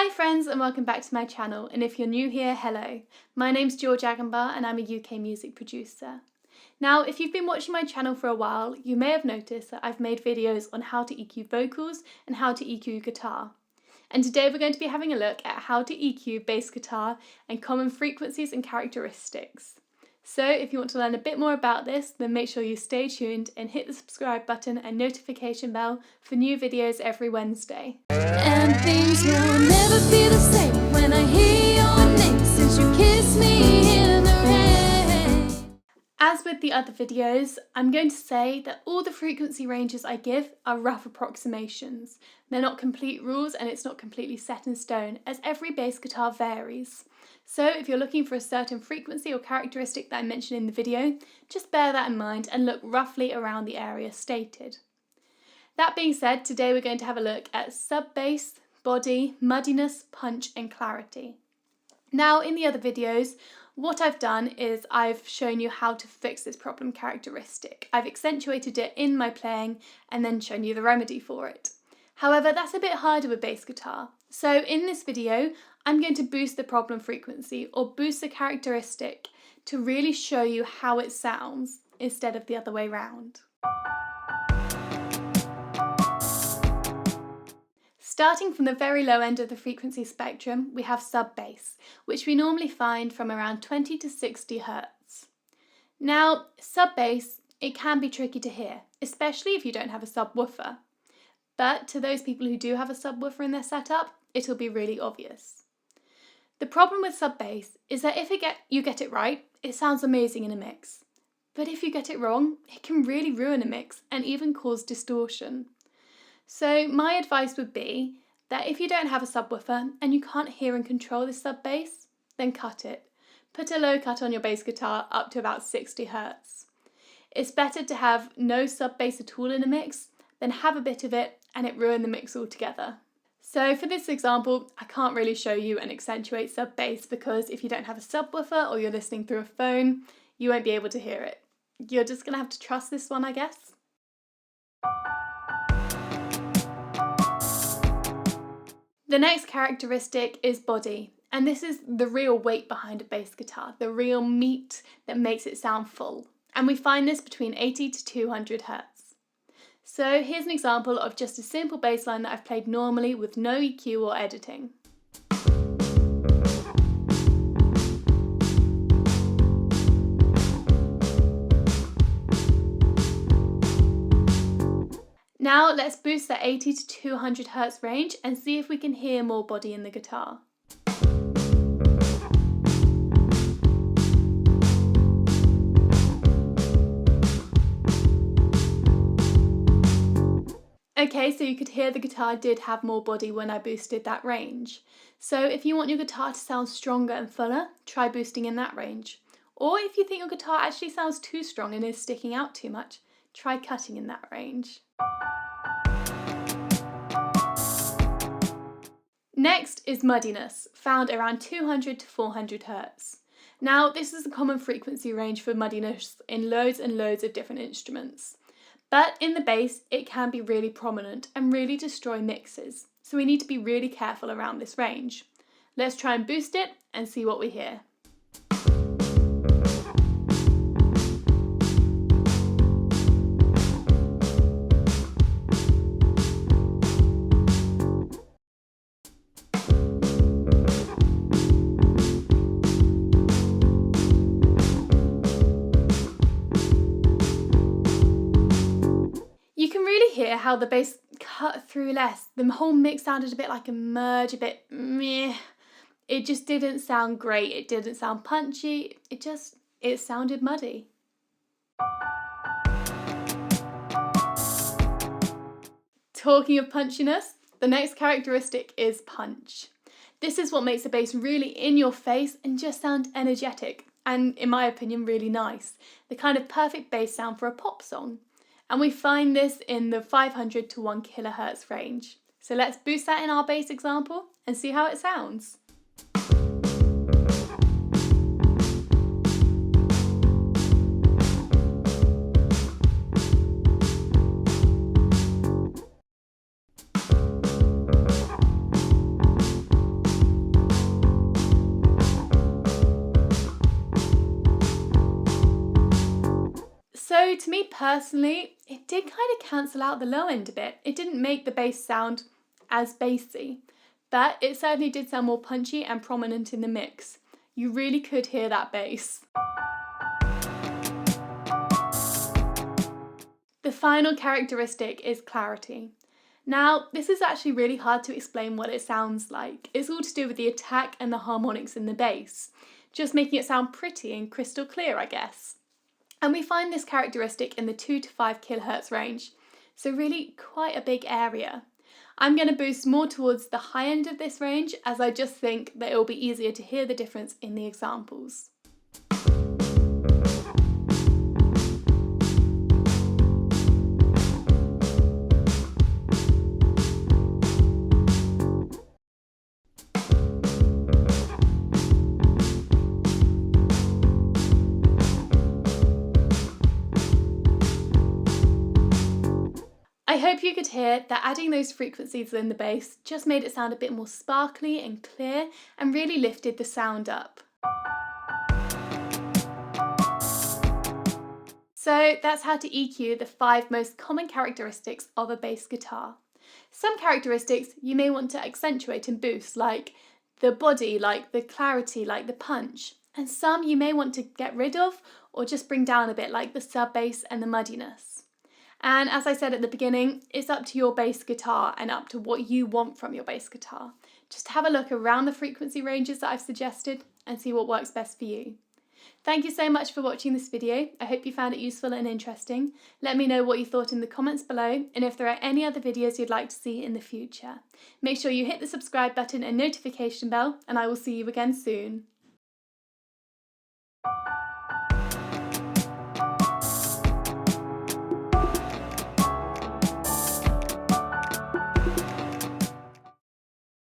Hi friends and welcome back to my channel, and if you're new here, hello. My name's George Agambar and I'm a UK music producer. Now, if you've been watching my channel for a while, you may have noticed that I've made videos on how to EQ vocals and how to EQ guitar. And today we're going to be having a look at how to EQ bass guitar and common frequencies and characteristics. So if you want to learn a bit more about this, then make sure you stay tuned and hit the subscribe button and notification bell for new videos every Wednesday. And things will never be the same when I hear your name since you kissed me in the rain. As with the other videos, I'm going to say that all the frequency ranges I give are rough approximations. They're not complete rules and it's not completely set in stone, as every bass guitar varies. So if you're looking for a certain frequency or characteristic that I mentioned in the video, just bear that in mind and look roughly around the area stated. That being said, today we're going to have a look at sub-bass, body, muddiness, punch and clarity. Now in the other videos, what I've done is I've shown you how to fix this problem characteristic. I've accentuated it in my playing and then shown you the remedy for it. However, that's a bit harder with bass guitar. So in this video, I'm going to boost the problem frequency or boost the characteristic to really show you how it sounds instead of the other way round. Starting from the very low end of the frequency spectrum, we have sub-bass, which we normally find from around 20 to 60 Hz. Now, sub-bass, it can be tricky to hear, especially if you don't have a subwoofer. But to those people who do have a subwoofer in their setup, it'll be really obvious. The problem with sub-bass is that if you get it right, it sounds amazing in a mix. But if you get it wrong, it can really ruin a mix and even cause distortion. So my advice would be that if you don't have a subwoofer and you can't hear and control this sub-bass, then cut it. Put a low cut on your bass guitar up to about 60 Hz. It's better to have no sub-bass at all in a mix than have a bit of it and it ruin the mix altogether. So for this example, I can't really show you an accentuate sub-bass because if you don't have a subwoofer or you're listening through a phone, you won't be able to hear it. You're just going to have to trust this one, I guess. The next characteristic is body, and this is the real weight behind a bass guitar, the real meat that makes it sound full. And we find this between 80 to 200 Hz. So here's an example of just a simple bass line that I've played normally with no EQ or editing. Now let's boost that 80 to 200 Hz range and see if we can hear more body in the guitar. Okay, so you could hear the guitar did have more body when I boosted that range. So if you want your guitar to sound stronger and fuller, try boosting in that range. Or if you think your guitar actually sounds too strong and is sticking out too much, try cutting in that range. Next is muddiness, found around 200 to 400 Hz. Now, this is a common frequency range for muddiness in loads and loads of different instruments. But in the bass, it can be really prominent and really destroy mixes, so we need to be really careful around this range. Let's try and boost it and see what we hear. You can really hear how the bass cut through less. The whole mix sounded a bit like a merge, a bit meh. It just didn't sound great. It didn't sound punchy. It sounded muddy. Talking of punchiness, the next characteristic is punch. This is what makes the bass really in your face and just sound energetic and, in my opinion, really nice. The kind of perfect bass sound for a pop song. And we find this in the 500 to 1 kHz range. So let's boost that in our bass example and see how it sounds. So to me personally, it did kind of cancel out the low end a bit. It didn't make the bass sound as bassy, but it certainly did sound more punchy and prominent in the mix. You really could hear that bass. The final characteristic is clarity. Now, this is actually really hard to explain what it sounds like. It's all to do with the attack and the harmonics in the bass, just making it sound pretty and crystal clear, I guess. And we find this characteristic in the 2 to 5 kHz range, so really quite a big area. I'm going to boost more towards the high end of this range, as I just think that it will be easier to hear the difference in the examples. I hope you could hear that adding those frequencies in the bass just made it sound a bit more sparkly and clear and really lifted the sound up. So that's how to EQ the 5 most common characteristics of a bass guitar. Some characteristics you may want to accentuate and boost, like the body, like the clarity, like the punch. And some you may want to get rid of or just bring down a bit, like the sub bass and the muddiness. And as I said at the beginning, it's up to your bass guitar and up to what you want from your bass guitar. Just have a look around the frequency ranges that I've suggested and see what works best for you. Thank you so much for watching this video. I hope you found it useful and interesting. Let me know what you thought in the comments below and if there are any other videos you'd like to see in the future. Make sure you hit the subscribe button and notification bell, and I will see you again soon.